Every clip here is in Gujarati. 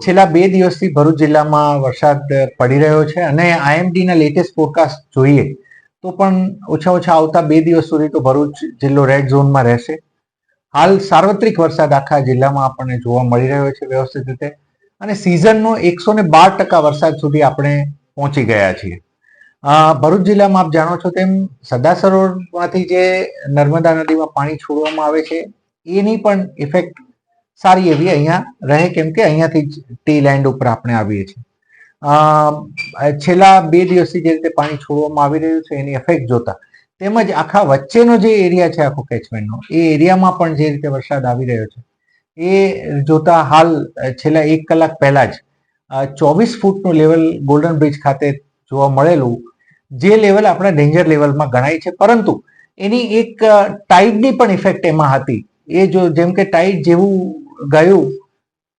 છેલ્લા 2 દિવસથી ભરૂચ જિલ્લામાં વરસાદ પડી રહ્યો છે અને આઈએમડીના લેટેસ્ટ ફોરકાસ્ટ જોઈએ તો પણ ઓછા આવતા 2 દિવસ સુધી તો ભરૂચ જિલ્લો રેડ ઝોનમાં રહેશે. હાલ સાર્વત્રિક વરસાદ આખા જિલ્લામાં આપણને જોવા મળી રહ્યો છે વ્યવસ્થિત રીતે, અને સિઝનનો 112% વરસાદ સુધી આપણે પહોંચી ગયા છીએ. ભરૂચ જિલ્લામાં આપ જાણો છો તેમ સરદાર સરોવરમાંથી જે નર્મદા નદીમાં પાણી છોડવામાં આવે છે એની પણ ઇફેક્ટ સારી એવી અહીંયા રહે, કેમ કે અહીંયાથી જ ટી લેન્ડ ઉપર આપણે આવીએ છીએ. છેલ્લા 2 દિવસથી જે રીતે પાણી છોડવામાં આવી રહ્યું છે એની ઇફેક્ટ જોતા, તેમજ આખા વચ્ચેનો જે એરિયા છે આખો કેચમેન્ટનો, એ એરિયામાં પણ જે રીતે વરસાદ આવી રહ્યો છે એ જોતા હાલ છેલ્લા 1 કલાક પહેલા જ 24 ફૂટનું લેવલ ગોલ્ડન બ્રિજ ખાતે જોવા મળેલું, જે લેવલ આપણા ડેન્જર લેવલમાં ગણાય છે. પરંતુ એની એક ટાઈડની પણ ઇફેક્ટ એમાં હતી. એ જો જેમ કે ટાઈડ જેવું ગયું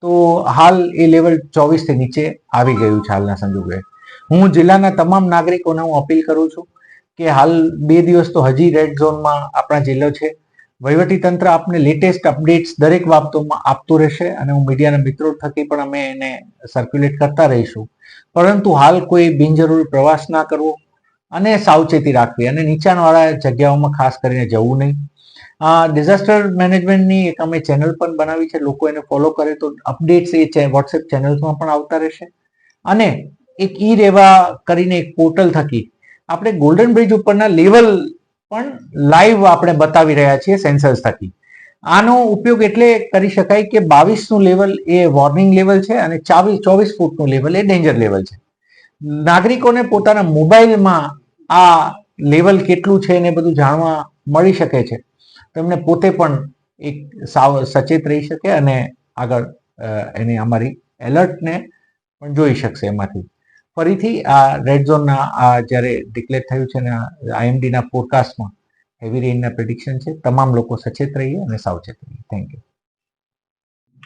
તો હાલ એ લેવલ 24 થી નીચે આવી ગયું છે હાલના સંજોગોએ. હું જિલ્લાના તમામ નાગરિકોને હું અપીલ કરું છું કે હાલ 2 દિવસ તો હજી રેડ ઝોનમાં આપણા જિલ્લો છે. વહીવટી તંત્ર આપને લેટેસ્ટ અપડેટ્સ દરેક બાબતોમાં આપતું રહેશે અને હું મીડિયાના મિત્રો થકી પણ અમે એને સર્ક્યુલેટ કરતા રહીશું. પરંતુ હાલ કોઈ બિનજરૂરી પ્રવાસ ના કરવો અને સાવચેતી રાખવી, અને નીચાણવાળા જગ્યાઓમાં ખાસ કરીને જવું નહીં. ડિઝાસ્ટર મેનેજમેન્ટની એક અમે ચેનલ પણ બનાવી છે, લોકો એને ફોલો કરે તો અપડેટ્સ એ વોટ્સએપ ચેનલ્સમાં પણ આવતા રહેશે. અને એક ઈ રેવા કરીને એક પોર્ટલ થકી આપણે ગોલ્ડન બ્રિજ ઉપરના લેવલ પણ લાઈવ આપણે બતાવી રહ્યા છીએ સેન્સર્સ થકી. આનો ઉપયોગ એટલે કરી શકાય કે 22નું લેવલ એ વોર્નિંગ લેવલ છે અને 24 ફૂટનું લેવલ એ ડેન્જર લેવલ છે. નાગરિકોને પોતાના મોબાઈલમાં આ લેવલ કેટલું છે ને બધું જાણવા મળી શકે છે, તો એમને પોતે પણ એક સચેત રહી શકે અને આગળ એને અમારી એલર્ટને પણ જોઈ શકશે એમાંથી. ફરીથી આ રેડ ઝોનના જ્યારે ડિક્લેર થયું છે ને આઈએમડીના ફોરકાસ્ટમાં હેવી રેઇનના પ્રેડિક્શન છે. તમામ લોકો સચેત રહીએ અને સાવચેત રહીએ. Thank you.